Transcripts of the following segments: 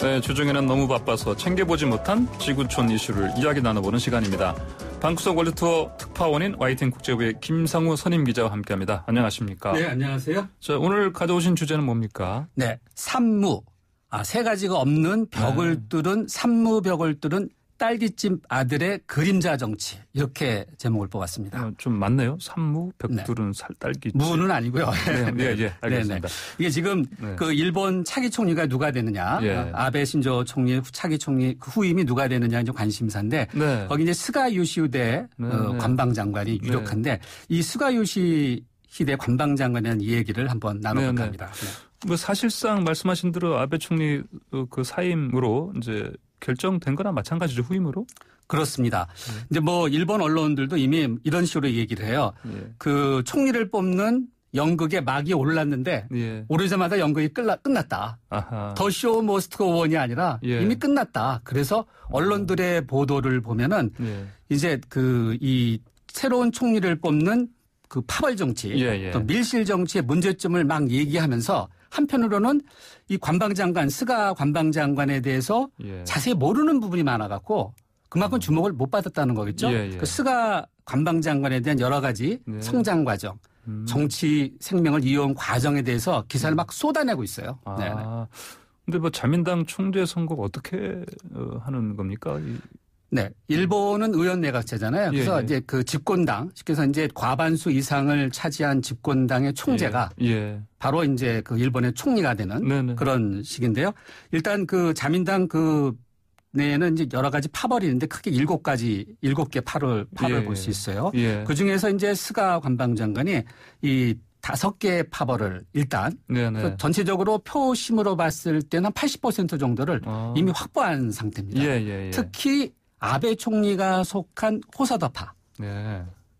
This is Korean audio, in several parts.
네, 주중에는 너무 바빠서 챙겨보지 못한 지구촌 이슈를 이야기 나눠보는 시간입니다. 방구석 월드투어 특파원인 YTN 국제부의 김상우 선임기자와 함께합니다. 안녕하십니까? 네, 안녕하세요. 자, 오늘 가져오신 주제는 뭡니까? 네, 산무. 세 가지가 없는 벽을 뚫은 산무벽을 뚫은 딸기집 아들의 그림자 정치, 이렇게 제목을 뽑았습니다. 좀 맞네요. 산무, 벽두른 딸기집. 무는 아니고요. 네, 알겠습니다. 이게 지금 그 일본 차기 총리가 누가 되느냐, 아베 신조 총리 차기 총리 후임이 누가 되느냐 이제 관심사인데 거기 이제 스가 요시히데 관방장관이 유력한데 이 스가 요시히데 관방장관에 대한 이 얘기를 한번 나눠볼까 합니다. 뭐 사실상 말씀하신 대로 아베 총리 그 사임으로 이제 결정된 거나 마찬가지죠, 후임으로? 그렇습니다. 이제 뭐 일본 언론들도 이미 이런 식으로 얘기를 해요. 그 총리를 뽑는 연극의 막이 올랐는데 오르자마자 연극이 끝났다. 더 쇼 머스트 고 원이 아니라 이미 끝났다. 그래서 언론들의 보도를 보면은 이제 그 이 새로운 총리를 뽑는 그 파벌 정치, 또 밀실 정치의 문제점을 막 얘기하면서 한편으로는 이 관방장관, 스가 관방장관에 대해서 자세히 모르는 부분이 많아갖고 그만큼 주목을 못 받았다는 거겠죠. 그 스가 관방장관에 대한 여러 가지 성장 과정, 정치 생명을 이어온 과정에 대해서 기사를 막 쏟아내고 있어요. 근데 뭐 자민당 총재 선거가 어떻게 하는 겁니까? 네. 일본은 의원내각제잖아요. 그래서 이제 그 집권당, 그래서 이제 과반수 이상을 차지한 집권당의 총재가 바로 이제 그 일본의 총리가 되는 그런 식인데요. 일단 그 자민당 그 내에는 이제 여러 가지 파벌이 있는데 크게 7개 파를 볼 수 있어요. 그 중에서 이제 스가 관방장관이 이 5개의 파벌을 일단 전체적으로 표심으로 봤을 때는 한 80% 정도를 이미 확보한 상태입니다. 특히 아베 총리가 속한 호사다파.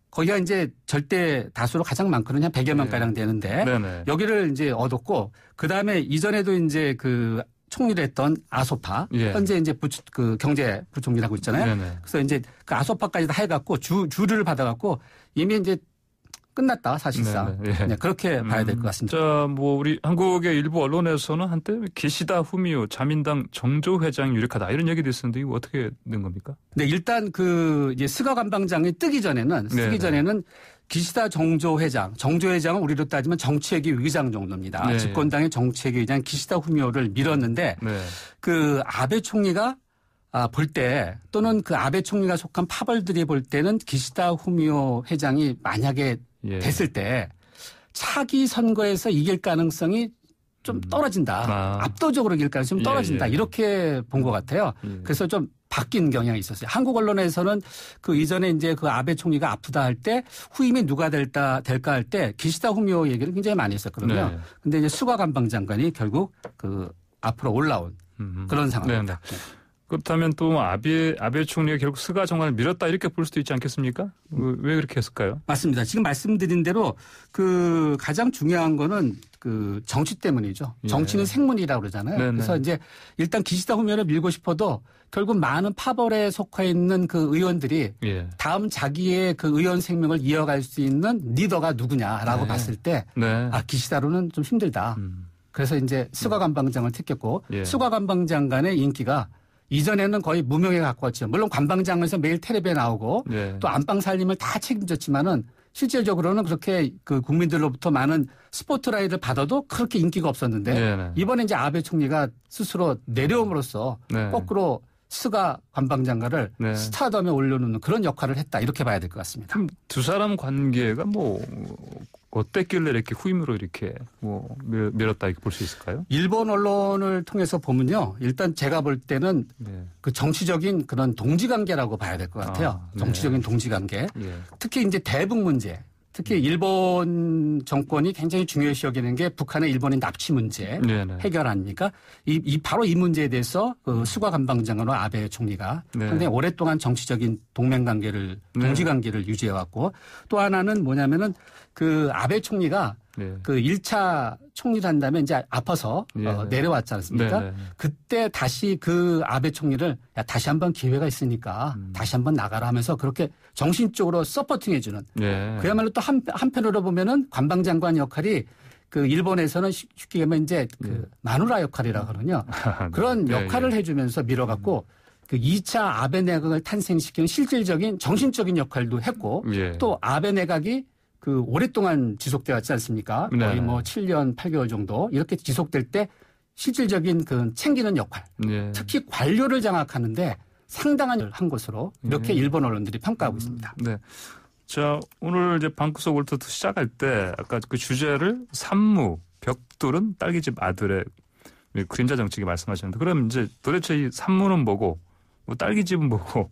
거기가 이제 절대 다수로 가장 많거든요. 한 100여만 가량 되는데 여기를 이제 얻었고 그다음에 이전에도 이제 그 총리를 했던 아소파 현재 이제 그 경제부총리라고 있잖아요. 그래서 이제 그 아소파까지 다 해갖고 주류를 받아갖고 이미 이제 끝났다 사실상. 그렇게 봐야 될 것 같습니다. 자, 뭐 우리 한국의 일부 언론에서는 한때 기시다 후미오 자민당 정조 회장이 유력하다 이런 얘기도 있었는데 이거 어떻게 된 겁니까? 네, 일단 그 이제 스가 관방장이 쓰기 전에는 기시다 정조 회장은 우리로 따지면 정치회기 의장 정도입니다. 집권당의 정치회기 의장 기시다 후미오를 밀었는데 그 아베 총리가 볼 때 또는 그 아베 총리가 속한 파벌들이 볼 때는 기시다 후미오 회장이 만약에 됐을 때 차기 선거에서 이길 가능성이 좀 떨어진다. 압도적으로 이길 가능성이 좀 떨어진다. 이렇게 본 것 같아요. 그래서 좀 바뀐 경향이 있었어요. 한국 언론에서는 그 이전에 이제 그 아베 총리가 아프다 할 때 후임이 누가 될까 할 때 기시다 후미오 얘기를 굉장히 많이 했었거든요. 근데 이제 수가 관방장관이 결국 그 앞으로 올라온 그런 상황입니다. 그렇다면 또 아베 총리가 결국 스가 정관을 밀었다 이렇게 볼 수도 있지 않겠습니까? 왜 그렇게 했을까요? 맞습니다. 지금 말씀드린 대로 그 가장 중요한 거는 그 정치 때문이죠. 정치는 생문이라고 그러잖아요. 그래서 이제 일단 기시다 후미오를 밀고 싶어도 결국 많은 파벌에 속해 있는 그 의원들이 다음 자기의 그 의원 생명을 이어갈 수 있는 리더가 누구냐라고 봤을 때 기시다로는 좀 힘들다. 그래서 이제 스가 관방장을 택했고 스가 관방장관의 인기가 이전에는 거의 무명에 가까웠죠. 물론 관방장에서 매일 텔레비에 나오고 또 안방 살림을 다 책임졌지만은 실질적으로는 그렇게 그 국민들로부터 많은 스포트라이트를 받아도 그렇게 인기가 없었는데 이번에 이제 아베 총리가 스스로 내려옴으로써 거꾸로 스가 관방장관을 스타덤에 올려놓는 그런 역할을 했다. 이렇게 봐야 될 것 같습니다. 그럼 두 사람 관계가 뭐 어땠길래 이렇게 후임으로 이렇게 뭐 밀었다 이렇게 볼 수 있을까요? 일본 언론을 통해서 보면요. 일단 제가 볼 때는 그 정치적인 그런 동지관계라고 봐야 될 것 같아요. 정치적인 동지관계. 특히 이제 대북 문제. 특히 일본 정권이 굉장히 중요시 여기는 게 북한의 일본의 납치 문제 해결 아닙니까? 바로 이 문제에 대해서 그 수가 관방장관과 아베 총리가 상당히 오랫동안 정치적인 동맹관계를 동지관계를 유지해왔고 또 하나는 뭐냐면은 그 아베 총리가 그 1차 총리를 한 다음에 이제 아파서 내려왔지 않습니까? 그때 다시 그 아베 총리를 다시 한번 기회가 있으니까 다시 한번 나가라 하면서 그렇게 정신적으로 서포팅해주는 그야말로 또 한편으로 보면은 관방장관 역할이 그 일본에서는 쉽게 얘기하면 이제 그 마누라 역할이라고 하거든요. 그런 역할을 해주면서 밀어갖고 그 2차 아베 내각을 탄생시키는 실질적인 정신적인 역할도 했고 또 아베 내각이 그 오랫동안 지속돼 왔지 않습니까? 거의 뭐 7년 8개월 정도 이렇게 지속될 때 실질적인 그 챙기는 역할, 특히 관료를 장악하는데 상당한 일을 한 것으로 이렇게 일본 언론들이 평가하고 있습니다. 네. 자, 오늘 이제 방구석 월터투 시작할 때 아까 그 주제를 산무, 벽돌은 딸기집 아들의 그림자 정치기 말씀하셨는데 그럼 이제 도대체 이 산무는 뭐고 뭐 딸기집은 뭐고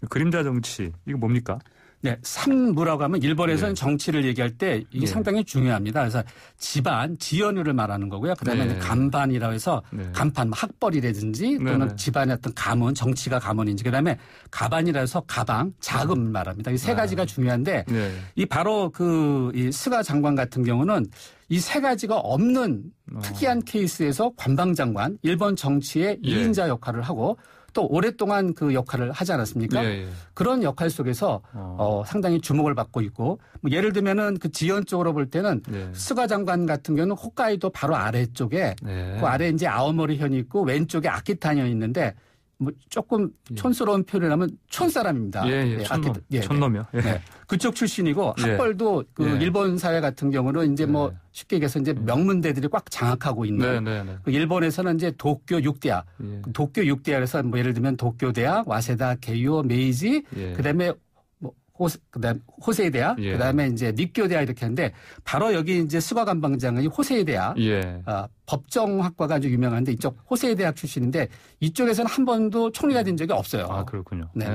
그림자 정치 이거 뭡니까? 네, 산무라고 하면 일본에서는 정치를 얘기할 때 이게 상당히 중요합니다. 그래서 집안, 지연율을 말하는 거고요. 그다음에 간반이라고 해서 간판, 학벌이라든지 또는 집안의 어떤 가문, 정치가 가문인지 그다음에 가반이라 해서 가방, 자금 말합니다. 이 세 가지가 중요한데 이 바로 그 이 스가 장관 같은 경우는 이 세 가지가 없는 특이한 케이스에서 관방장관, 일본 정치의 2인자 역할을 하고 또 오랫동안 그 역할을 하지 않았습니까? 그런 역할 속에서 상당히 주목을 받고 있고 뭐 예를 들면은 그 지연 쪽으로 볼 때는 스가 장관 같은 경우는 홋카이도 바로 아래쪽에 그 아래 이제 아오모리 현이 있고 왼쪽에 아키타현이 있는데 뭐 조금 촌스러운 표현을 하면 촌사람입니다. 촌놈이요. 그쪽 출신이고 학벌도 그 일본 사회 같은 경우는 이제 뭐 쉽게 얘기해서 이제 명문대들이 꽉 장악하고 있는 그 일본에서는 이제 도쿄 6대학, 도쿄 6대학에서 뭐 예를 들면 도쿄대학, 와세다, 게이오, 메이지, 그다음에 그다음 호세이 대학, 그다음에 이제 니쿄 대학 이렇게 하는데 바로 여기 이제 스가 관방장관이 호세이 대학 법정학과가 아주 유명한데 이쪽 호세이 대학 출신인데 이쪽에서는 한 번도 총리가 된 적이 없어요. 아 그렇군요. 네.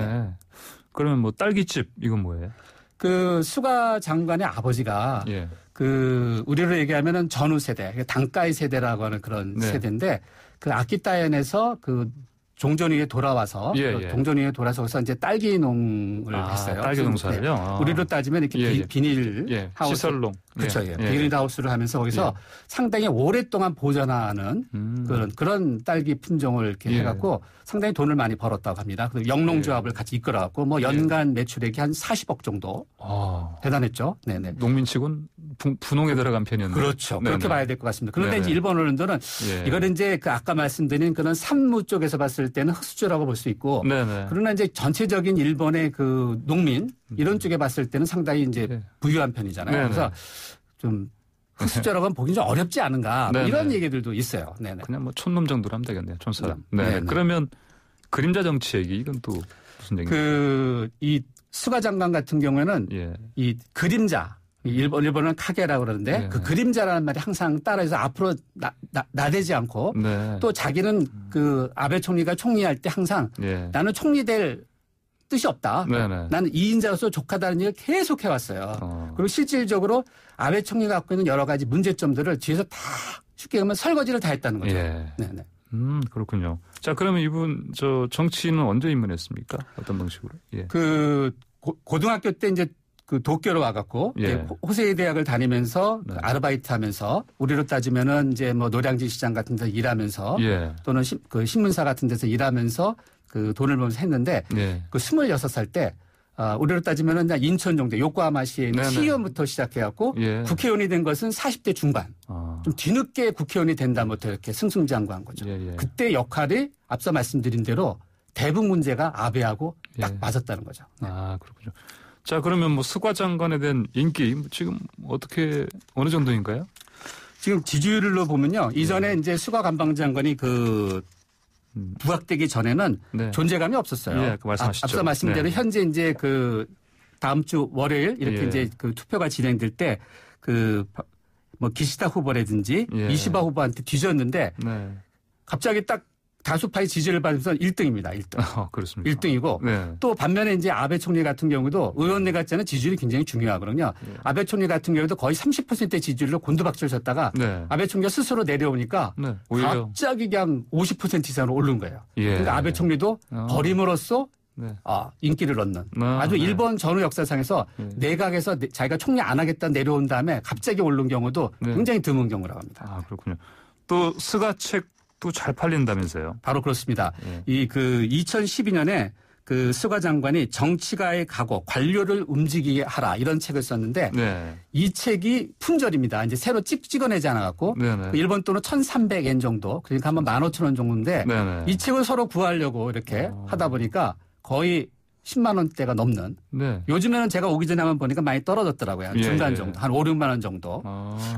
그러면 뭐 딸기집 이건 뭐예요? 그 스가 장관의 아버지가 그 우리로 얘기하면은 전후 세대, 당가이 세대라고 하는 그런 세대인데 그 아키타현에서 그 종전위에 돌아와서 종전위에 돌아서서 이제 딸기 농을 했어요. 딸기 농사를요. 우리로 따지면 이렇게 비닐 하우스 시설농. 그렇죠. 비닐 하우스를 하면서 거기서 상당히 오랫동안 보존하는 그런 딸기 품종을 이렇게 해갖고 상당히 돈을 많이 벌었다고 합니다. 그리고 영농조합을 같이 이끌어갖고 뭐 연간 매출액이 한 40억 정도 대단했죠. 네네. 농민치곤 분홍에 들어간 편이었는데. 그렇죠. 그렇게 봐야 될 것 같습니다. 그런데 이제 일본 언론들은 이거는 이제 그 아까 말씀드린 그런 산무 쪽에서 봤을 때는 흑수저라고 볼 수 있고 그러나 이제 전체적인 일본의 그 농민 이런 쪽에 봤을 때는 상당히 이제 부유한 편이잖아요. 그래서 좀 흑수저라고 하면 보기 좀 어렵지 않은가 뭐 이런 얘기들도 있어요. 그냥 뭐 촌놈 정도로 하면 되겠네요. 촌사람. 그러면 그림자 정치 얘기 이건 또 무슨 얘기인가요? 이 스가 장관 같은 경우에는 이 그림자 일본은 카게라고 그러는데 그 그림자라는 말이 항상 따라해서 앞으로 나대지 않고 또 자기는 그 아베 총리가 총리할 때 항상 나는 총리 될 뜻이 없다. 나는 2인자로서 족하다는 얘기를 계속 해왔어요. 그리고 실질적으로 아베 총리가 갖고 있는 여러 가지 문제점들을 뒤에서 다 쉽게 얘기하면 설거지를 다 했다는 거죠. 그렇군요. 자, 그러면 이분 저 정치인은 언제 입문했습니까? 어떤 방식으로? 그 고등학교 때 이제 그 도쿄로 와갖고 호세이 대학을 다니면서 아르바이트 하면서 우리로 따지면은 이제 뭐 노량진 시장 같은 데서 일하면서 또는 그 신문사 같은 데서 일하면서 그 돈을 벌면서 했는데 그 26살 때 우리로 따지면은 인천 정도 요코하마시에 있는 시의원부터 시작해갖고 국회의원이 된 것은 40대 중반 좀 뒤늦게 국회의원이 된다부터 이렇게 승승장구한 거죠. 그때 역할이 앞서 말씀드린 대로 대북 문제가 아베하고 딱 맞았다는 거죠. 아 그렇군요. 자, 그러면 뭐 스가 장관에 대한 인기 지금 어떻게 어느 정도인가요? 지금 지지율로 보면요. 이전에 이제 스가 관방장관이 그 부각되기 전에는 존재감이 없었어요. 앞서 말씀대로 현재 이제 그 다음 주 월요일 이렇게 이제 그 투표가 진행될 때 그 뭐 기시다 후보라든지 이시바 후보한테 뒤졌는데 갑자기 딱 다수파의 지지를 받으면서 1등입니다. 1등. 그렇습니다. 1등이고 또 반면에 이제 아베 총리 같은 경우도 의원내 같지는 지지율이 굉장히 중요하거든요. 아베 총리 같은 경우도 거의 30%의 지지율로 곤두박질 쳤다가 아베 총리가 스스로 내려오니까 갑자기 그냥 50% 이상으로 오른 거예요. 그러니까 아베 총리도 버림으로써 인기를 얻는 아주 일본 전후 역사상에서 내각에서 자기가 총리 안 하겠다 내려온 다음에 갑자기 오른 경우도 굉장히 드문 경우라고 합니다. 아, 그렇군요. 또 스가 책 또 잘 팔린다면서요? 바로 그렇습니다. 이 그 2012년에 그 스가 장관이 정치가의 각오, 관료를 움직이게 하라 이런 책을 썼는데 네. 이 책이 품절입니다. 이제 새로 찍어내지 않아갖고 그 일본 돈으로 1,300엔 정도 그러니까 한 15,000원 정도인데 네네. 이 책을 서로 구하려고 이렇게 하다 보니까 거의 10만 원대가 넘는. 네. 요즘에는 제가 오기 전에 한번 보니까 많이 떨어졌더라고요. 중간 정도. 한 5, 6만 원 정도.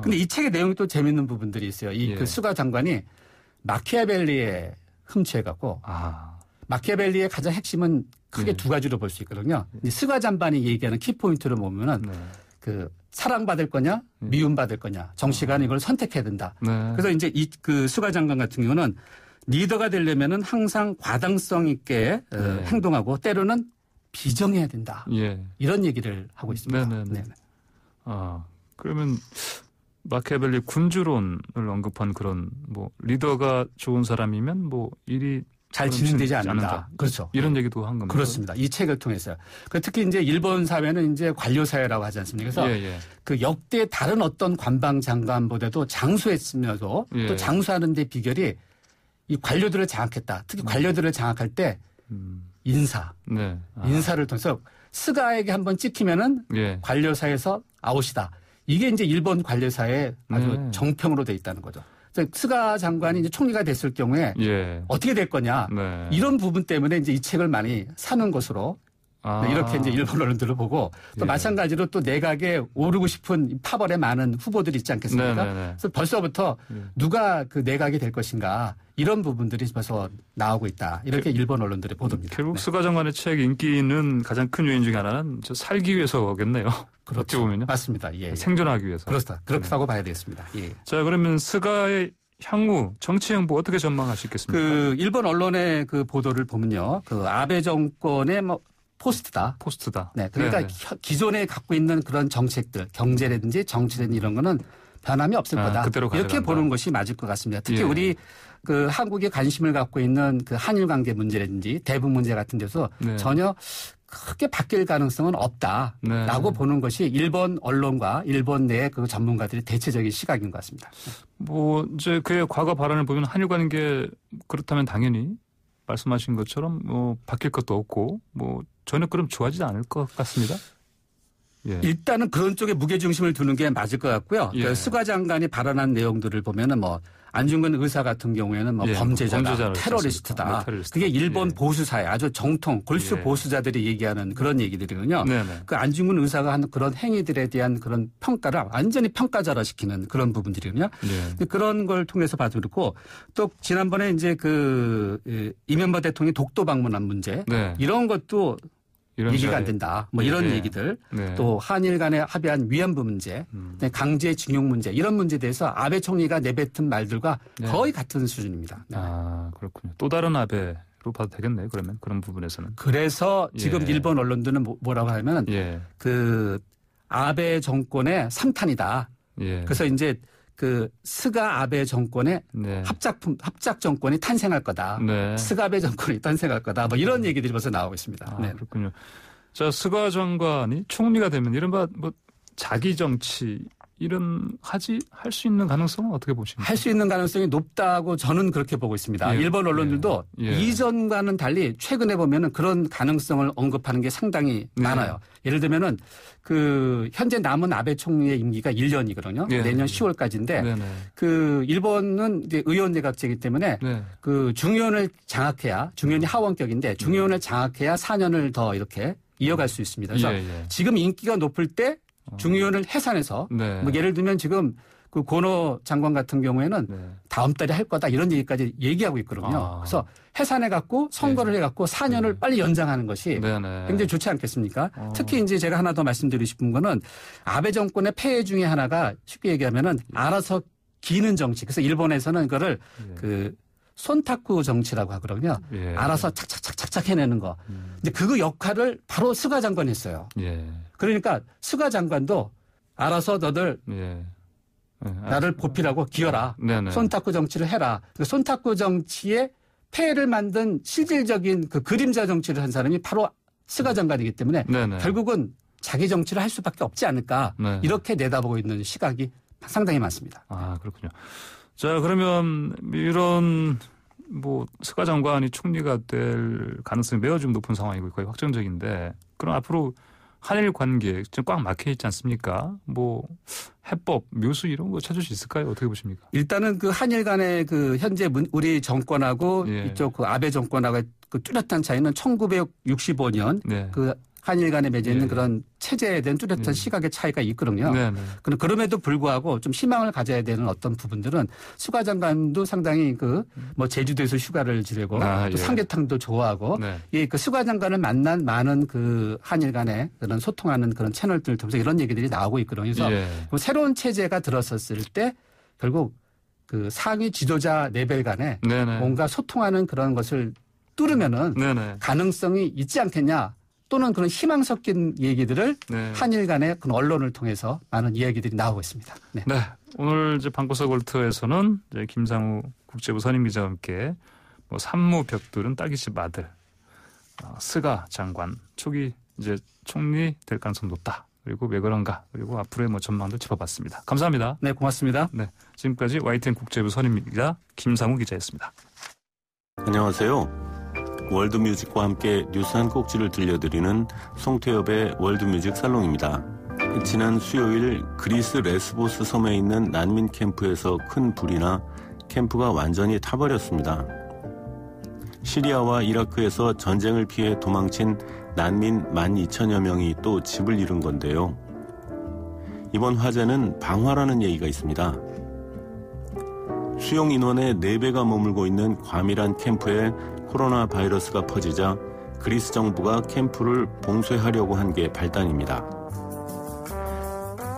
근데 이 책의 내용이 또 재밌는 부분들이 있어요. 이 그 스가 장관이 마키아벨리에 흠취해갖고 마키아벨리의 가장 핵심은 크게 두 가지로 볼 수 있거든요. 스가 장관이 얘기하는 키포인트를 보면은 그 사랑받을 거냐, 미움받을 거냐, 정치가는 이걸 선택해야 된다. 그래서 이제 이 그 스가 장관 같은 경우는 리더가 되려면은 항상 과당성 있게 행동하고 때로는 비정해야 된다. 이런 얘기를 하고 있습니다. 네네. 그러면 마키아벨리 군주론을 언급한 그런 뭐 리더가 좋은 사람이면 뭐 일이 잘 진행되지 않는다. 그렇죠. 이런 얘기도 한 겁니다. 그렇습니다. 이 책을 통해서. 특히 이제 일본 사회는 이제 관료 사회라고 하지 않습니까? 그래서 그 역대 다른 어떤 관방 장관보다도 장수했으면서 또 장수하는 데 비결이 이 관료들을 장악했다. 특히 관료들을 장악할 때 인사. 인사를 통해서 스가에게 한번 찍히면은 관료사에서 아웃이다. 이게 이제 일본 관료사의 아주 정평으로 돼 있다는 거죠. 스가 장관이 이제 총리가 됐을 경우에 어떻게 될 거냐 이런 부분 때문에 이제 이 책을 많이 사는 것으로 이렇게 이제 일본 언론들을 보고 또 마찬가지로 또 내각에 오르고 싶은 파벌에 많은 후보들이 있지 않겠습니까? 그래서 벌써부터 누가 그 내각이 될 것인가 이런 부분들이 벌써 나오고 있다. 이렇게 일본 언론들의 보도입니다. 결국 스가 장관의 책 인기는 가장 큰 요인 중에 하나는 살기 위해서겠네요. 그렇죠. 보면요. 맞습니다. 생존하기 위해서. 그렇다고 봐야 되겠습니다. 자, 그러면 스가의 향후 정치 행보 어떻게 전망하시겠습니까? 그 일본 언론의 그 보도를 보면요. 그 아베 정권의 뭐 포스트다. 네. 그러니까 기존에 갖고 있는 그런 정책들, 경제라든지 정치라든지 이런 거는 변함이 없을 거다. 이렇게 보는 것이 맞을 것 같습니다. 특히 우리 그 한국에 관심을 갖고 있는 그 한일 관계 문제라든지 대북 문제 같은 데서 전혀 크게 바뀔 가능성은 없다라고 보는 것이 일본 언론과 일본 내 그 전문가들의 대체적인 시각인 것 같습니다. 뭐 이제 그의 과거 발언을 보면 한일 관계 그렇다면 당연히 말씀하신 것처럼 뭐 바뀔 것도 없고 뭐 전혀 그럼 좋아지지 않을 것 같습니다. 일단은 그런 쪽에 무게중심을 두는 게 맞을 것 같고요. 그 스가 장관이 발언한 내용들을 보면은 뭐 안중근 의사 같은 경우에는 뭐 범죄자다, 테러리스트다. 그게 일본 보수사회 아주 정통 골수 보수자들이 얘기하는 그런 얘기들이거든요. 그 안중근 의사가 한 그런 행위들에 대한 그런 평가를 완전히 평가절하시키는 그런 부분들이거든요. 그런 걸 통해서 봐도 그렇고 또 지난번에 이제 그 이명박 대통령이 독도 방문한 문제 이런 것도 얘기가 안 된다. 뭐 이런 얘기들. 또 한일 간에 합의한 위안부 문제, 강제징용 문제 이런 문제에 대해서 아베 총리가 내뱉은 말들과 거의 같은 수준입니다. 그렇군요. 또 다른 아베로 봐도 되겠네요. 그러면 그런 부분에서는. 그래서 지금 일본 언론들은 뭐라고 하면 그 아베 정권의 3탄이다. 그래서 이제 그 스가 아베 정권의 합작 정권이 탄생할 거다. 스가 아베 정권이 탄생할 거다. 뭐 이런 얘기들이 벌써 나오고 있습니다. 그렇군요. 자, 스가 장관이 총리가 되면 이른바 뭐 자기 정치 할 수 있는 가능성은 어떻게 보십니까? 할 수 있는 가능성이 높다고 저는 그렇게 보고 있습니다. 일본 언론들도 이전과는 달리 최근에 보면은 그런 가능성을 언급하는 게 상당히 많아요. 예를 들면은 그 현재 남은 아베 총리의 임기가 1년이거든요. 내년 10월까지인데 그 일본은 이제 의원 내각제이기 때문에 그 중의원을 장악해야 중의원이 하원격인데 중의원을 장악해야 4년을 더 이렇게 이어갈 수 있습니다. 그래서 지금 인기가 높을 때 중의원을 해산해서 뭐 예를 들면 지금 그 고노 장관 같은 경우에는 다음 달에 할 거다 이런 얘기까지 얘기하고 있거든요. 그래서 해산해갖고 선거를 해갖고 4년을 빨리 연장하는 것이 굉장히 좋지 않겠습니까? 특히 이제 제가 하나 더 말씀드리고 싶은 거는 아베 정권의 폐해 중에 하나가 쉽게 얘기하면은 알아서 기는 정치. 그래서 일본에서는 그거를 그 손타쿠 정치라고 하거든요. 알아서 착착착착착 해내는 거. 근데 그 역할을 바로 스가 장관이 했어요. 그러니까 스가 장관도 알아서 너들 나를 보필하고 기어라. 손타쿠 정치를 해라. 그 손타쿠 정치의 폐해를 만든 실질적인 그 그림자 정치를 한 사람이 바로 스가 장관이기 때문에 결국은 자기 정치를 할 수밖에 없지 않을까. 이렇게 내다보고 있는 시각이 상당히 많습니다. 그렇군요. 자, 그러면 이런 뭐 스가 장관이 총리가 될 가능성이 매우 좀 높은 상황이고 거의 확정적인데 그럼 앞으로 한일 관계 좀 꽉 막혀 있지 않습니까? 뭐 해법, 묘수 이런 거 찾을 수 있을까요? 어떻게 보십니까? 일단은 그 한일 간의 그 현재 우리 정권하고 예. 이쪽 그 아베 정권하고 그 뚜렷한 차이는 1965년 네. 그 한일 간에 맺어 있는 예. 그런 체제에 대한 뚜렷한 예. 시각의 차이가 있거든요. 네, 네. 그럼에도 불구하고 좀 희망을 가져야 되는 어떤 부분들은 수가 장관도 상당히 그 뭐 제주도에서 휴가를 지내고 또 예. 삼계탕도 좋아하고 네. 예, 그 수가 장관을 만난 많은 그 한일 간의 그런 소통하는 그런 채널들 통해서 이런 얘기들이 나오고 있거든요. 그래서 예. 새로운 체제가 들어섰을 때 결국 그 상위 지도자 레벨 간에 네네. 뭔가 소통하는 그런 것을 뚫으면은 네네. 가능성이 있지 않겠냐 또는 그런 희망 섞인 얘기들을 네. 한일 간의 그런 언론을 통해서 많은 이야기들이 나오고 있습니다. 네. 네. 오늘 이제 방구석 월터에서는 이제 김상우 국제부 선임기자와 함께 뭐 산무 벽돌은 딸기집 아들, 스가 장관 초기 이제 총리 될 가능성 높다. 그리고 왜 그런가 그리고 앞으로의 뭐 전망도 짚어봤습니다. 감사합니다. 네, 고맙습니다. 네. 지금까지 YTN 국제부 선임기자 김상우 기자였습니다. 안녕하세요. 월드뮤직과 함께 뉴스 한 꼭지를 들려드리는 송태엽의 월드뮤직 살롱입니다. 지난 수요일 그리스 레스보스 섬에 있는 난민 캠프에서 큰 불이 나 캠프가 완전히 타버렸습니다. 시리아와 이라크에서 전쟁을 피해 도망친 난민 12,000여 명이 또 집을 잃은 건데요. 이번 화재는 방화라는 얘기가 있습니다. 수용 인원의 4배가 머물고 있는 과밀한 캠프에 코로나 바이러스가 퍼지자 그리스 정부가 캠프를 봉쇄하려고 한 게 발단입니다.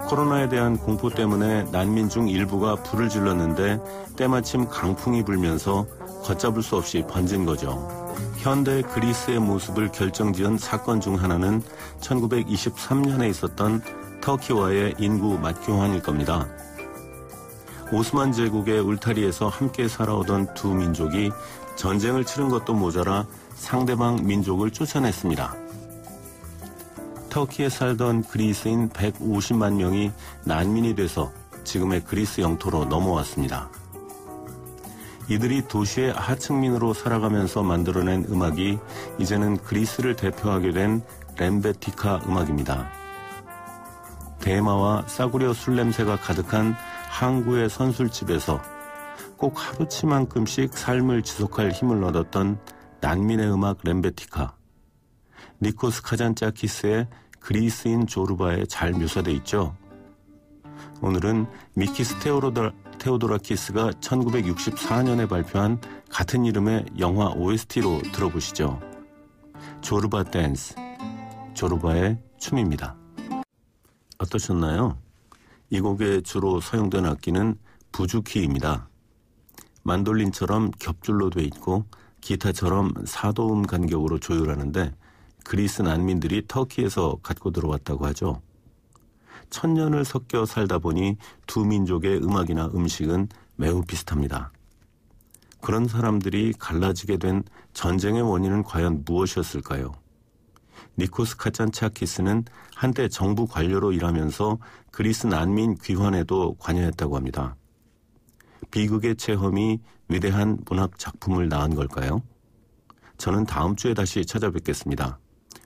코로나에 대한 공포 때문에 난민 중 일부가 불을 질렀는데 때마침 강풍이 불면서 걷잡을 수 없이 번진 거죠. 현대 그리스의 모습을 결정지은 사건 중 하나는 1923년에 있었던 터키와의 인구 맞교환일 겁니다. 오스만 제국의 울타리에서 함께 살아오던 두 민족이 전쟁을 치른 것도 모자라 상대방 민족을 쫓아냈습니다. 터키에 살던 그리스인 150만 명이 난민이 돼서 지금의 그리스 영토로 넘어왔습니다. 이들이 도시의 하층민으로 살아가면서 만들어낸 음악이 이제는 그리스를 대표하게 된 렘베티카 음악입니다. 대마와 싸구려 술 냄새가 가득한 항구의 선술집에서 꼭 하루치만큼씩 삶을 지속할 힘을 얻었던 난민의 음악 렘베티카. 니코스 카잔짜키스의 그리스인 조르바에 잘 묘사돼 있죠. 오늘은 미키스 테오도라키스가 1964년에 발표한 같은 이름의 영화 OST로 들어보시죠. 조르바 댄스, 조르바의 춤입니다. 어떠셨나요? 이 곡에 주로 사용된 악기는 부주키입니다. 만돌린처럼 겹줄로 돼 있고 기타처럼 4도음 간격으로 조율하는데 그리스 난민들이 터키에서 갖고 들어왔다고 하죠. 천년을 섞여 살다 보니 두 민족의 음악이나 음식은 매우 비슷합니다. 그런 사람들이 갈라지게 된 전쟁의 원인은 과연 무엇이었을까요? 니코스 카잔차키스는 한때 정부 관료로 일하면서 그리스 난민 귀환에도 관여했다고 합니다. 비극의 체험이 위대한 문학 작품을 낳은 걸까요? 저는 다음 주에 다시 찾아뵙겠습니다.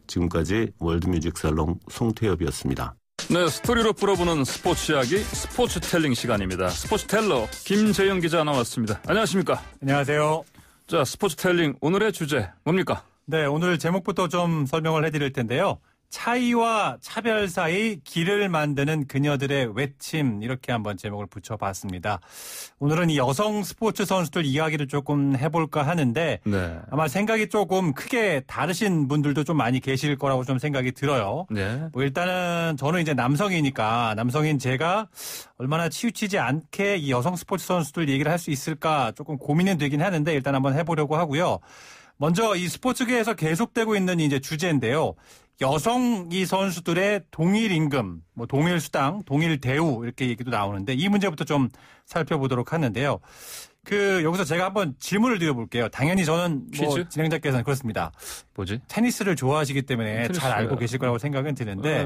지금까지 월드뮤직 살롱 송태엽이었습니다. 네, 스토리로 풀어보는 스포츠 이야기 스포츠텔링 시간입니다. 스포츠텔러 김재영 기자 나왔습니다. 안녕하십니까? 안녕하세요. 자, 스포츠텔링 오늘의 주제 뭡니까? 네, 오늘 제목부터 좀 설명을 해드릴 텐데요. 차이와 차별 사이 길을 만드는 그녀들의 외침, 이렇게 한번 제목을 붙여봤습니다. 오늘은 이 여성 스포츠 선수들 이야기를 조금 해볼까 하는데 네. 아마 생각이 조금 크게 다르신 분들도 좀 많이 계실 거라고 좀 생각이 들어요. 네. 뭐 일단은 저는 이제 남성이니까 남성인 제가 얼마나 치우치지 않게 이 여성 스포츠 선수들 얘기를 할 수 있을까 조금 고민은 되긴 하는데 일단 한번 해보려고 하고요. 먼저 이 스포츠계에서 계속되고 있는 이제 주제인데요. 여성 이 선수들의 동일 임금, 뭐 동일 수당, 동일 대우 이렇게 얘기도 나오는데 이 문제부터 좀 살펴보도록 하는데요. 여기서 제가 한번 질문을 드려볼게요. 당연히 저는 뭐 진행자께서는 그렇습니다. 뭐지? 테니스를 좋아하시기 때문에 잘 알고 계실 거라고 생각은 드는데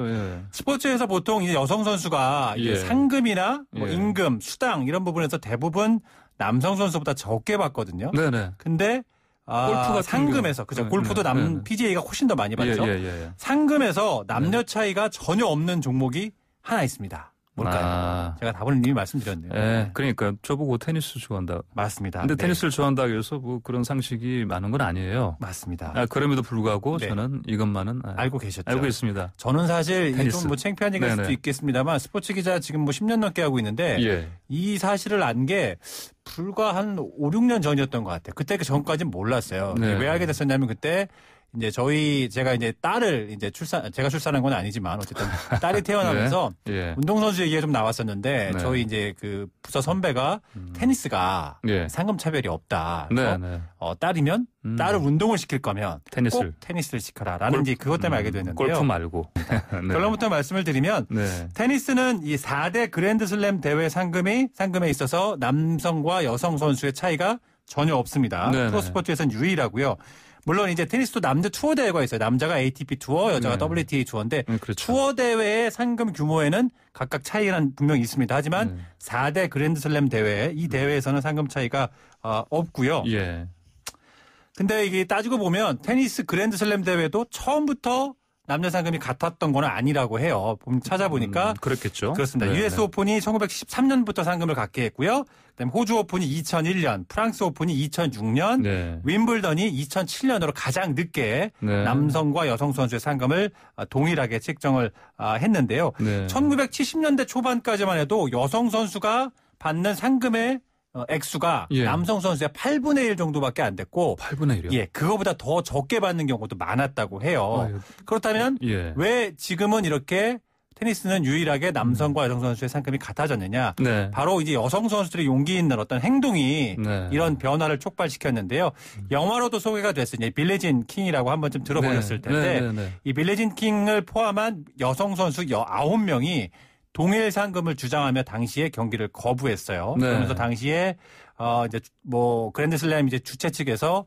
스포츠에서 보통 이제 여성 선수가 이제 상금이나 뭐 임금, 수당 이런 부분에서 대부분 남성 선수보다 적게 받거든요. 네네. 근데 골프가 상금에서 그죠? 골프도 PGA가 훨씬 더 많이 받죠. 상금에서 남녀 차이가 전혀 없는 종목이 하나 있습니다. 뭘까요? 제가 답을 이미 말씀드렸네요. 네. 그러니까 저보고 테니스 좋아한다. 맞습니다. 근데 테니스를 좋아한다고 해서 뭐 그런 상식이 많은 건 아니에요. 맞습니다. 그럼에도 불구하고 저는 이것만은 알고 계셨죠. 알고 있습니다. 저는 사실 이게 좀 뭐 창피한 얘기일 수도 있겠습니다만 스포츠 기자 지금 뭐 10년 넘게 하고 있는데 이 사실을 안 게 불과 한 5, 6년 전이었던 것 같아요. 그때 그 전까지는 몰랐어요. 왜 알게 됐었냐면 그때 이제 제가 이제 딸을 이제 제가 출산한 건 아니지만 어쨌든 딸이 태어나면서 운동선수 얘기가 좀 나왔었는데 저희 이제 그 부서 선배가 테니스가 상금 차별이 없다. 딸이면 딸을 운동을 시킬 거면 꼭 테니스를 시켜라라는 이제 그것 때문에 알게 됐는데요. 골프 말고. 결론부터 말씀을 드리면 테니스는 이 4대 그랜드슬램 대회 상금에 있어서 남성과 여성 선수의 차이가 전혀 없습니다. 프로스포츠에서는 유일하고요. 물론 이제 테니스도 남자 투어 대회가 있어요. 남자가 ATP 투어, 여자가 WTA 투어인데 투어 대회의 상금 규모에는 각각 차이는 분명히 있습니다. 하지만 4대 그랜드슬램 대회, 이 대회에서는 상금 차이가 없고요. 근데 이게 따지고 보면 테니스 그랜드슬램 대회도 처음부터 남녀 상금이 같았던 건 아니라고 해요. 찾아보니까 그렇겠죠. 그렇습니다. US 오픈이 1913년부터 상금을 갖게 했고요. 그다음에 호주 오픈이 2001년, 프랑스 오픈이 2006년, 윈블던이 2007년으로 가장 늦게 남성과 여성 선수의 상금을 동일하게 책정을 했는데요. 1970년대 초반까지만 해도 여성 선수가 받는 상금의 액수가 남성 선수의 8분의 1 정도밖에 안 됐고 8분의 1이요? 그거보다 더 적게 받는 경우도 많았다고 해요. 그렇다면 왜 지금은 이렇게 테니스는 유일하게 남성과 여성 선수의 상금이 같아졌느냐? 바로 이제 여성 선수들의 용기 있는 어떤 행동이 이런 변화를 촉발시켰는데요. 영화로도 소개가 됐어요. 빌리진 킹이라고 한 번쯤 들어보셨을 텐데 이 빌리진 킹을 포함한 여성 선수 9명이 동일 상금을 주장하며 당시에 경기를 거부했어요. 그러면서 당시에 이제 뭐 그랜드슬램 이제 주최 측에서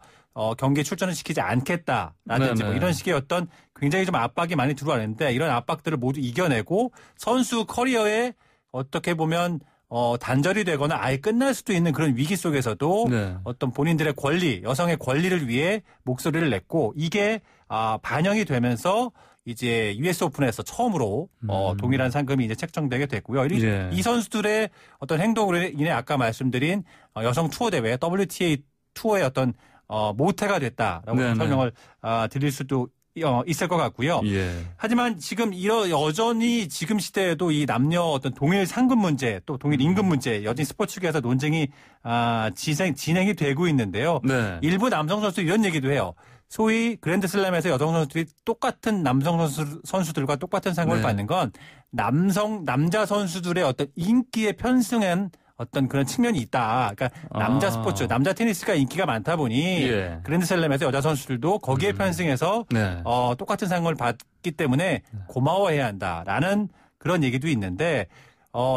경기에 출전을 시키지 않겠다라든지 뭐 이런 식의 어떤 굉장히 좀 압박이 많이 들어왔는데 이런 압박들을 모두 이겨내고 선수 커리어에 어떻게 보면 단절이 되거나 아예 끝날 수도 있는 그런 위기 속에서도 어떤 본인들의 권리, 여성의 권리를 위해 목소리를 냈고 이게 반영이 되면서 이제 US 오픈에서 처음으로 동일한 상금이 이제 책정되게 됐고요. 이 선수들의 어떤 행동으로 인해 아까 말씀드린 여성 투어 대회 WTA 투어의 어떤 모태가 됐다라고 설명을 드릴 수도 있을 것 같고요. 하지만 지금 여전히 지금 시대에도 이 남녀 어떤 동일 상금 문제 또 동일 임금 문제 여전히 스포츠계에서 논쟁이 진행이 되고 있는데요. 일부 남성 선수 이런 얘기도 해요. 소위 그랜드슬램에서 여성 선수들이 똑같은 남성 선수들과 똑같은 상금을 받는 건 남자 선수들의 어떤 인기에 편승한 어떤 그런 측면이 있다. 그러니까 남자 스포츠, 남자 테니스가 인기가 많다 보니 그랜드슬램에서 여자 선수들도 거기에 편승해서 똑같은 상금을 받기 때문에 고마워해야 한다라는 그런 얘기도 있는데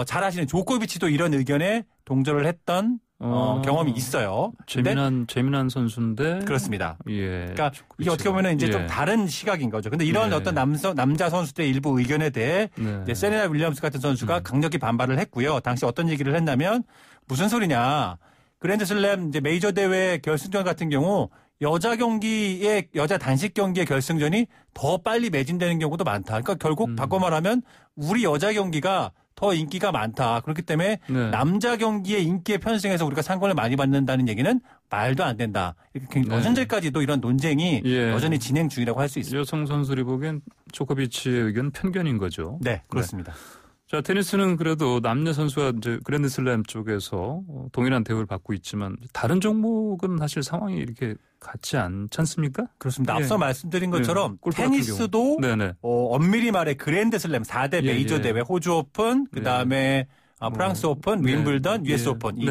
잘 아시는 조코비치도 이런 의견에 동조를 했던 경험이 있어요. 재미난 선수인데. 그렇습니다. 그러니까 이게 어떻게 보면 이제 좀 다른 시각인 거죠. 근데 이런 어떤 남자 선수들의 일부 의견에 대해 이제 세레나 윌리엄스 같은 선수가 강력히 반발을 했고요. 당시 어떤 얘기를 했냐면 무슨 소리냐. 그랜드슬램 이제 메이저 대회 결승전 같은 경우 여자 단식 경기의 결승전이 더 빨리 매진되는 경우도 많다. 그러니까 결국 바꿔 말하면 우리 여자 경기가 더 인기가 많다. 그렇기 때문에 남자 경기의 인기에 편승해서 우리가 상금을 많이 받는다는 얘기는 말도 안 된다. 이렇게 현재까지도 이런 논쟁이 여전히 진행 중이라고 할 수 있습니다. 여성 선수들이 보기엔 조코비치의 의견 편견인 거죠. 네, 그렇습니다. 자, 테니스는 그래도 남녀 선수가 이제 그랜드슬램 쪽에서 동일한 대우를 받고 있지만 다른 종목은 사실 상황이 이렇게 같지 않지 않습니까? 그렇습니다. 앞서 말씀드린 것처럼 테니스도 엄밀히 말해 그랜드슬램 4대 메이저 대회 호주 오픈, 그다음에 프랑스 오픈, 윈블던, US 오픈 이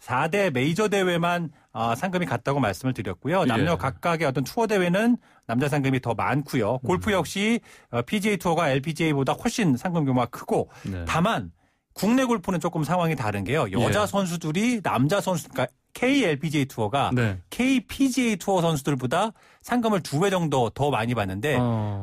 4대 메이저 대회만 상금이 같다고 말씀을 드렸고요. 남녀 각각의 어떤 투어 대회는 남자 상금이 더 많고요. 골프 역시 PGA 투어가 LPGA보다 훨씬 상금 규모가 크고 다만 국내 골프는 조금 상황이 다른 게요. 여자 선수들이 남자 선수, 그러니까 KLPGA 투어가 네. KPGA 투어 선수들보다 상금을 2배 정도 더 많이 받는데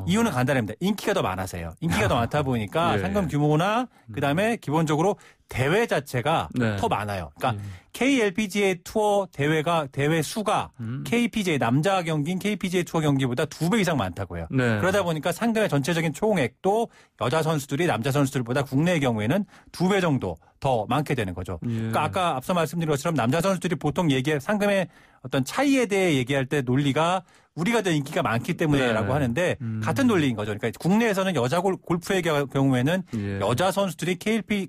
이유는 간단합니다. 인기가 더 많아서요. 인기가 더 많다 보니까 예. 상금 규모나 그다음에 기본적으로 대회 자체가 네. 더 많아요. 그러니까 KLPGA 투어 대회 수가 KPGA 남자 경기인 KPGA 투어 경기보다 2배 이상 많다고요. 네. 그러다 보니까 상금의 전체적인 총액도 여자 선수들이 남자 선수들보다 국내의 경우에는 2배 정도 더 많게 되는 거죠. 예. 그러니까 아까 앞서 말씀드린 것처럼 남자 선수들이 보통 상금의 어떤 차이에 대해 얘기할 때 논리가 우리가 더 인기가 많기 때문에라고 네. 하는데 같은 논리인 거죠. 그러니까 국내에서는 여자 골프의 경우에는 예. 여자 선수들이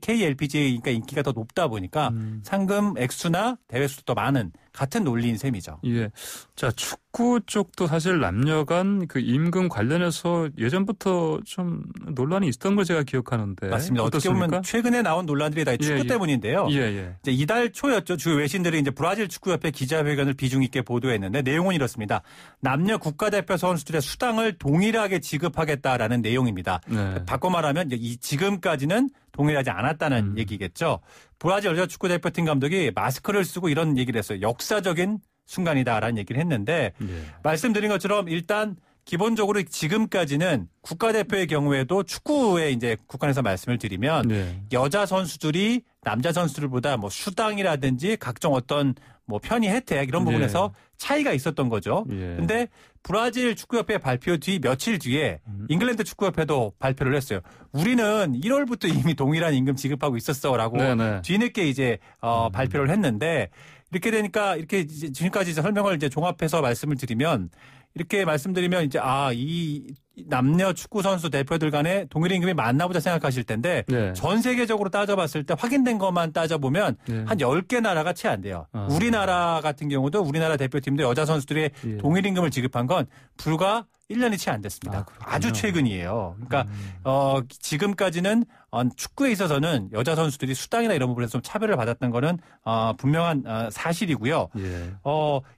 KLPGA니까 인기가 더 높다 보니까 상금 액수나 대회 수도 더 많은 같은 논리인 셈이죠. 예. 자, 축구 쪽도 사실 남녀 간 그 임금 관련해서 예전부터 좀 논란이 있었던 걸 제가 기억하는데. 맞습니다. 어떻습니까? 어떻게 보면 최근에 나온 논란들이 다 축구 때문인데요. 이제 이달 초였죠. 주 외신들이 이제 브라질 축구협회 기자회견을 비중 있게 보도했는데 내용은 이렇습니다. 남녀 국가대표 선수들의 수당을 동일하게 지급하겠다라는 내용입니다. 네. 바꿔 말하면 지금까지는 동일하지 않았다는 얘기겠죠. 브라질 여자 축구 대표팀 감독이 마스크를 쓰고 이런 얘기를 했어요. 역사적인 순간이다라는 얘기를 했는데 말씀드린 것처럼 일단 기본적으로 지금까지는 국가대표의 경우에도 축구에 이제 국간에서 말씀을 드리면 여자 선수들이 남자 선수들보다 뭐 수당이라든지 각종 어떤 뭐 편의 혜택 이런 부분에서 차이가 있었던 거죠. 근데 브라질 축구협회 발표 뒤 며칠 뒤에 잉글랜드 축구협회도 발표를 했어요. 우리는 1월부터 이미 동일한 임금 지급하고 있었어라고 뒤늦게 이제 발표를 했는데 이렇게 되니까 이렇게 지금까지 설명을 이제 종합해서 말씀을 드리면 이렇게 말씀드리면 이제 이 남녀 축구 선수 대표들 간의 동일 임금이 맞나 보다 생각하실 텐데 전 세계적으로 따져봤을 때 확인된 것만 따져보면 한 10개 나라가 채 안 돼요. 우리나라 같은 경우도 우리나라 대표팀도 여자 선수들의 동일 임금을 지급한 건 불과 1년이 채 안 됐습니다. 아주 최근이에요. 그러니까 지금까지는 축구에 있어서는 여자 선수들이 수당이나 이런 부분에서 좀 차별을 받았던 거는 분명한 사실이고요.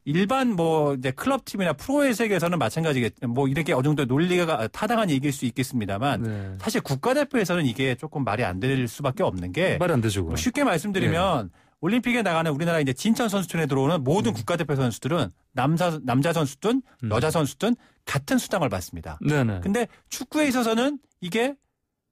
일반 뭐 이제 클럽팀이나 프로의 세계에서는 마찬가지겠죠. 뭐 이렇게 어느 정도 논리가 타당한 얘기일 수 있겠습니다만 사실 국가대표에서는 이게 조금 말이 안 될 수밖에 없는 게 말이 안 되죠. 뭐 쉽게 말씀드리면 올림픽에 나가는 우리나라 이제 진천 선수촌에 들어오는 모든 국가대표 선수들은 남자 선수든 여자 선수든 같은 수당을 받습니다. 근데 축구에 있어서는 이게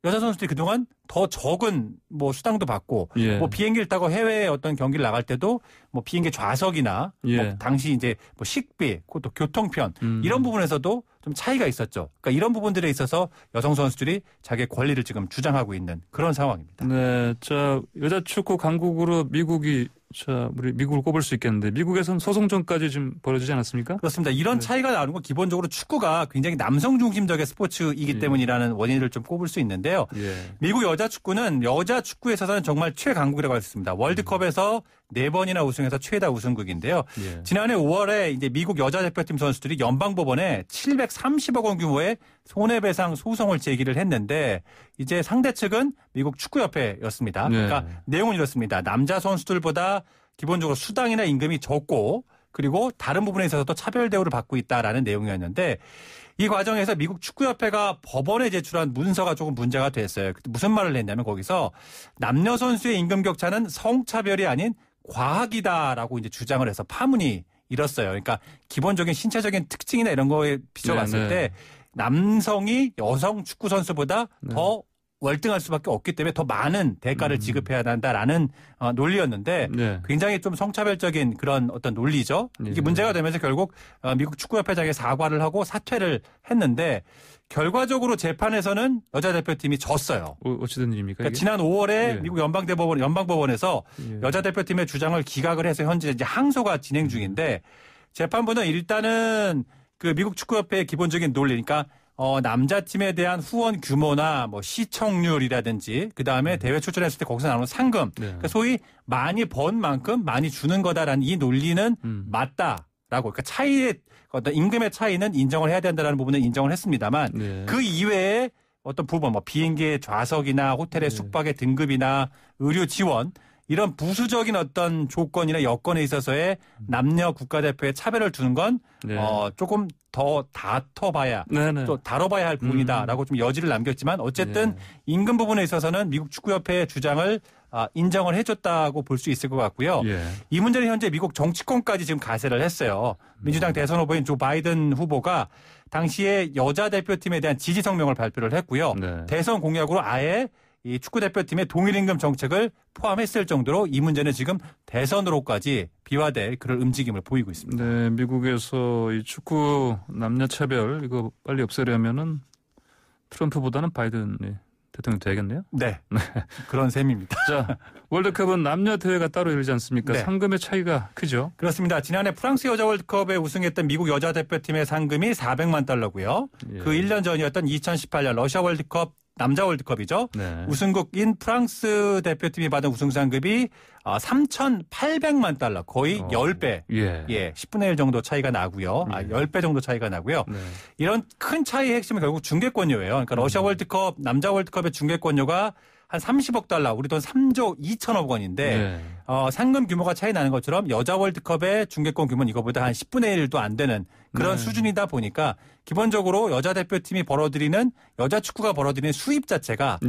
여자 선수들이 그동안 더 적은 뭐 수당도 받고 뭐 비행기를 타고 해외에 어떤 경기를 나갈 때도 뭐 비행기 좌석이나 뭐 당시 이제 뭐 식비, 또 교통편 이런 부분에서도 좀 차이가 있었죠. 그러니까 이런 부분들에 있어서 여성 선수들이 자기의 권리를 지금 주장하고 있는 그런 상황입니다. 네, 자 여자 축구 강국으로 미국이 우리 미국을 꼽을 수 있겠는데 미국에서는 소송전까지 좀 벌어지지 않았습니까? 그렇습니다. 이런 차이가 나오는 건 기본적으로 축구가 굉장히 남성 중심적인 스포츠이기 때문이라는 원인을 좀 꼽을 수 있는데요. 미국 여자 축구는 여자 축구에 있어서는 정말 최강국이라고 할 수 있습니다. 월드컵에서 4번이나 우승해서 최다 우승국인데요. 지난해 5월에 이제 미국 여자 대표팀 선수들이 연방법원에 730억 원 규모의 손해배상 소송을 제기를 했는데 이제 상대 측은 미국 축구협회였습니다. 그러니까 내용은 이렇습니다. 남자 선수들보다 기본적으로 수당이나 임금이 적고 그리고 다른 부분에 있어서도 차별 대우를 받고 있다라는 내용이었는데 이 과정에서 미국 축구협회가 법원에 제출한 문서가 조금 문제가 됐어요. 무슨 말을 했냐면 거기서 남녀 선수의 임금 격차는 성차별이 아닌 과학이다라고 이제 주장을 해서 파문이 일었어요. 그러니까 기본적인 신체적인 특징이나 이런 거에 비춰봤을 때 남성이 여성 축구 선수보다 더 월등할 수밖에 없기 때문에 더 많은 대가를 지급해야 한다라는 논리였는데 굉장히 좀 성차별적인 그런 어떤 논리죠. 이게 문제가 되면서 결국 미국 축구협회장이 사과를 하고 사퇴를 했는데 결과적으로 재판에서는 여자 대표팀이 졌어요. 어찌된 일입니까? 그러니까 지난 5월에 미국 연방법원에서 여자 대표팀의 주장을 기각을 해서 현재 이제 항소가 진행 중인데 재판부는 일단은 그 미국 축구협회의 기본적인 논리, 그러니까 남자팀에 대한 후원 규모나 뭐 시청률이라든지 그 다음에 대회 출전했을 때 거기서 나오는 상금, 그러니까 소위 많이 번 만큼 많이 주는 거다라는 이 논리는 맞다라고, 그러니까 차이의 어떤 임금의 차이는 인정을 해야 된다라는 부분은 인정을 했습니다만 그 이외에 어떤 부분, 뭐 비행기의 좌석이나 호텔의 숙박의 등급이나 의료 지원 이런 부수적인 어떤 조건이나 여건에 있어서의 남녀 국가대표의 차별을 두는 건 조금 더 다퉈봐야 또 다뤄봐야 할 부분이다라고 좀 여지를 남겼지만 어쨌든 임금 부분에 있어서는 미국 축구협회의 주장을 인정을 해줬다고 볼 수 있을 것 같고요. 예. 이 문제는 현재 미국 정치권까지 지금 가세를 했어요. 민주당 대선 후보인 조 바이든 후보가 당시에 여자 대표팀에 대한 지지 성명을 발표를 했고요. 네. 대선 공약으로 아예 이 축구 대표팀의 동일임금 정책을 포함했을 정도로 이 문제는 지금 대선으로까지 비화될 그런 움직임을 보이고 있습니다. 네, 미국에서 이 축구 남녀 차별 이거 빨리 없애려면은 트럼프보다는 바이든 대통령 되겠네요. 네, 그런 셈입니다. 자, 월드컵은 남녀 대회가 따로 열리지 않습니까? 네. 상금의 차이가 크죠? 그렇습니다. 지난해 프랑스 여자 월드컵에 우승했던 미국 여자 대표팀의 상금이 400만 달러고요. 예. 그 1년 전이었던 2018년 러시아 월드컵 남자 월드컵이죠. 네. 우승국인 프랑스 대표팀이 받은 우승 상금이 3,800만 달러, 거의 10배. 예. 10분의 1 정도 차이가 나고요. 10배 정도 차이가 나고요. 네. 이런 큰 차이의 핵심은 결국 중계권료예요. 그러니까 러시아 월드컵, 남자 월드컵의 중계권료가 한 30억 달러, 우리 돈 3조 2천억 원인데 네. 상금 규모가 차이 나는 것처럼 여자 월드컵의 중계권 규모는 이거보다 한 10분의 1도 안 되는 그런 수준이다 보니까 기본적으로 여자 대표팀이 여자 축구가 벌어들이는 수입 자체가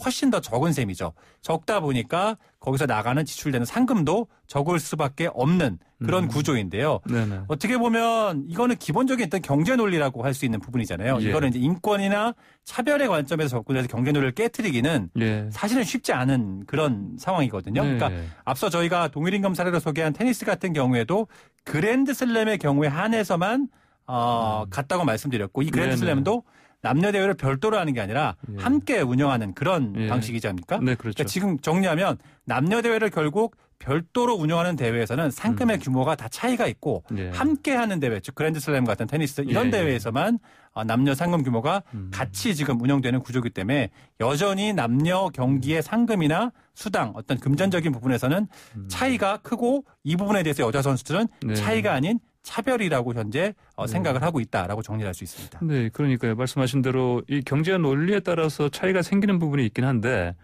훨씬 더 적은 셈이죠. 적다 보니까 거기서 나가는 지출되는 상금도 적을 수밖에 없는 그런 구조인데요. 네네. 어떻게 보면 이거는 기본적인 어떤 경제 논리라고 할 수 있는 부분이잖아요. 예. 이거는 이제 인권이나 차별의 관점에서 접근해서 경제 논리를 깨트리기는 사실은 쉽지 않은 그런 상황이거든요. 그러니까 앞서 저희가 동일임금 사례로 소개한 테니스 같은 경우에도 그랜드슬램의 경우에 한해서만 갔다고 말씀드렸고 이 그랜드슬램도 남녀 대회를 별도로 하는 게 아니라 함께 운영하는 그런 방식이지 않습니까? 네, 그렇죠. 그러니까 지금 정리하면 남녀 대회를 결국 별도로 운영하는 대회에서는 상금의 규모가 다 차이가 있고 함께 하는 대회, 즉 그랜드슬램 같은 테니스 이런 대회에서만 남녀 상금 규모가 같이 지금 운영되는 구조이기 때문에 여전히 남녀 경기의 상금이나 수당 어떤 금전적인 부분에서는 차이가 크고 이 부분에 대해서 여자 선수들은 차이가 아닌 차별이라고 현재 생각을 하고 있다라고 정리할 수 있습니다. 네, 그러니까요. 말씀하신 대로 이 경제 논리에 따라서 차이가 생기는 부분이 있긴 한데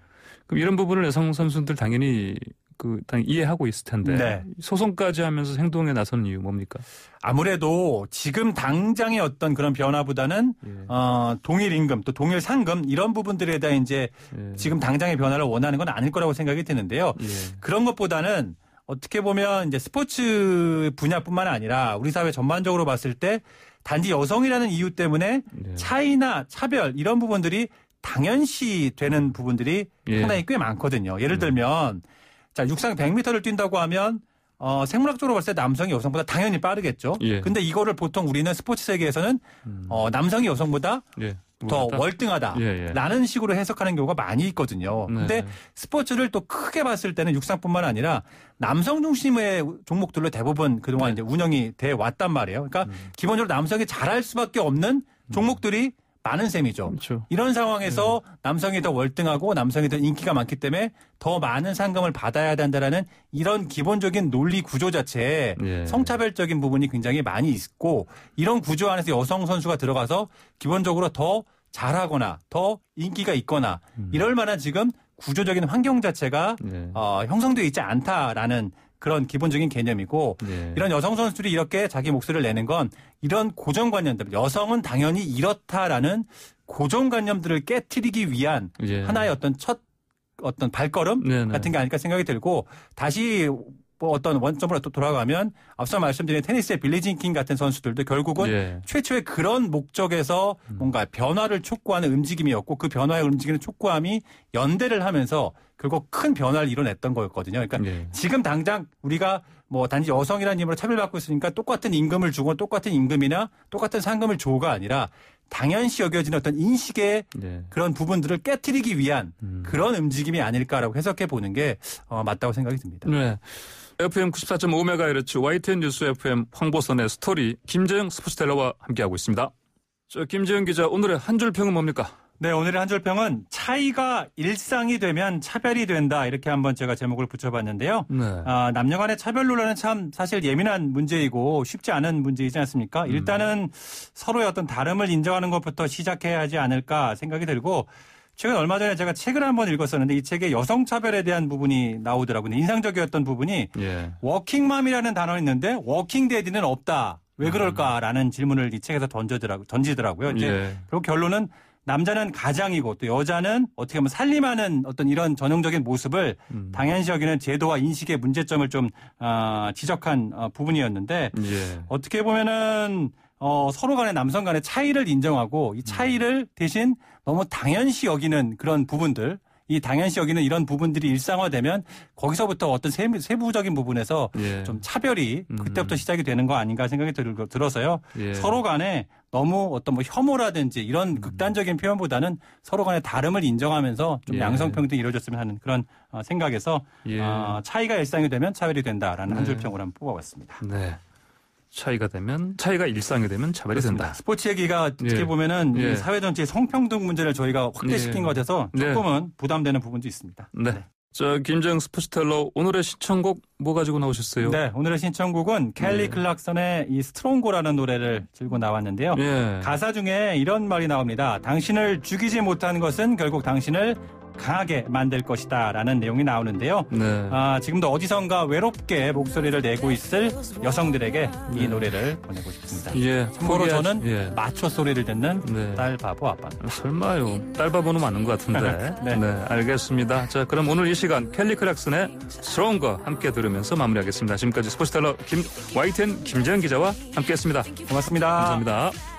그럼 이런 부분을 여성 선수들 당연히 이해하고 있을 텐데 소송까지 하면서 행동에 나서는 이유 뭡니까? 아무래도 지금 당장의 어떤 그런 변화보다는 동일 임금 또 동일 상금 이런 부분들에 대한 이제 지금 당장의 변화를 원하는 건 아닐 거라고 생각이 드는데요. 그런 것보다는 어떻게 보면 이제 스포츠 분야뿐만 아니라 우리 사회 전반적으로 봤을 때 단지 여성이라는 이유 때문에 차이나 차별 이런 부분들이 당연시 되는 부분들이 상당히 꽤 많거든요. 예를 들면 자, 육상 100m를 뛴다고 하면 생물학적으로 봤을 때 남성이 여성보다 당연히 빠르겠죠. 근데 이거를 보통 우리는 스포츠 세계에서는 남성이 여성보다 더 월등하다라는 식으로 해석하는 경우가 많이 있거든요. 근데 스포츠를 또 크게 봤을 때는 육상뿐만 아니라 남성 중심의 종목들로 대부분 그동안 이제 운영이 돼 왔단 말이에요. 그러니까 기본적으로 남성이 잘할 수밖에 없는 종목들이 많은 셈이죠. 그렇죠. 이런 상황에서 남성이 더 월등하고 남성이 더 인기가 많기 때문에 더 많은 상금을 받아야 된다라는 이런 기본적인 논리 구조 자체에 성차별적인 부분이 굉장히 많이 있고 이런 구조 안에서 여성 선수가 들어가서 기본적으로 더 잘하거나 더 인기가 있거나 이럴 만한 지금 구조적인 환경 자체가 형성되어 있지 않다라는 그런 기본적인 개념이고 이런 여성 선수들이 이렇게 자기 목소리를 내는 건 이런 고정관념들 여성은 당연히 이렇다라는 고정관념들을 깨트리기 위한 하나의 어떤 발걸음 같은 게 아닐까 생각이 들고 다시 어떤 원점으로 또 돌아가면 앞서 말씀드린 테니스의 빌리 진 킹 같은 선수들도 결국은 최초의 그런 목적에서 뭔가 변화를 촉구하는 움직임이었고 그 변화에 움직이는 촉구함이 연대를 하면서 결국 큰 변화를 이뤄냈던 거였거든요. 그러니까 지금 당장 우리가 뭐 단지 여성이라는 이름으로 차별받고 있으니까 똑같은 임금을 주고 똑같은 임금이나 똑같은 상금을 줘가 아니라 당연시 여겨지는 어떤 인식의 그런 부분들을 깨트리기 위한 그런 움직임이 아닐까라고 해석해 보는 게 맞다고 생각이 듭니다. 네. FM 94.5MHz YTN 뉴스 FM 황보선의 스토리 김재영 스포츠텔러와 함께하고 있습니다. 김재영 기자 오늘의 한 줄 평은 뭡니까? 네, 오늘의 한 줄 평은 차이가 일상이 되면 차별이 된다 이렇게 한번 제가 제목을 붙여봤는데요. 남녀 간의 차별 논란은 참 사실 예민한 문제이고 쉽지 않은 문제이지 않습니까? 일단은 서로의 어떤 다름을 인정하는 것부터 시작해야 하지 않을까 생각이 들고 최근 얼마 전에 제가 책을 한번 읽었었는데 이 책에 여성차별에 대한 부분이 나오더라고요. 인상적이었던 부분이 워킹맘이라는 단어가 있는데 워킹데디는 없다. 왜 그럴까라는 질문을 이 책에서 던지더라고요. 이제 결국 결론은 남자는 가장이고 또 여자는 어떻게 보면 살림하는 어떤 이런 전형적인 모습을 당연시 여기는 제도와 인식의 문제점을 좀 지적한 부분이었는데 예. 어떻게 보면은 서로 간의 남성 간의 차이를 인정하고 이 차이를 대신 너무 당연시 여기는 그런 부분들 이 당연시 여기는 이런 부분들이 일상화되면 거기서부터 어떤 세부적인 부분에서 예. 좀 차별이 그때부터 시작이 되는 거 아닌가 생각이 들어서요. 예. 서로 간에 너무 어떤 뭐 혐오라든지 이런 극단적인 표현보다는 서로 간의 다름을 인정하면서 좀 예. 양성평등이 이루어졌으면 하는 그런 생각에서 예. 차이가 일상이 되면 차별이 된다라는 네. 한 줄 평으로 한번 뽑아봤습니다. 네. 차이가 일상이 되면 차별이 그렇습니다. 된다. 스포츠 얘기가 어떻게 예. 보면은 예. 사회 전체의 성평등 문제를 저희가 확대시킨 예. 것 같아서 조금은 부담되는 부분도 있습니다. 네. 네. 자, 김정 스포츠텔러 오늘의 신청곡 뭐 가지고 나오셨어요? 네, 오늘의 신청곡은 켈리 클락슨의 이 스트롱고라는 노래를 들고 나왔는데요. 예. 가사 중에 이런 말이 나옵니다. 당신을 죽이지 못한 것은 결국 당신을 강하게 만들 것이다 라는 내용이 나오는데요. 네. 지금도 어디선가 외롭게 목소리를 내고 있을 여성들에게 이 노래를 보내고 싶습니다. 예. 참고로 저는 예. 마초 소리를 듣는 네. 딸 바보 아빠. 설마요. 딸 바보는 맞는 것 같은데. 네. 네, 알겠습니다. 자, 그럼 오늘 이 시간 켈리 클락슨의 Stronger 함께 들으면서 마무리하겠습니다. 지금까지 스포츠텔러 YTN 김재현 기자와 함께했습니다. 고맙습니다. 감사합니다.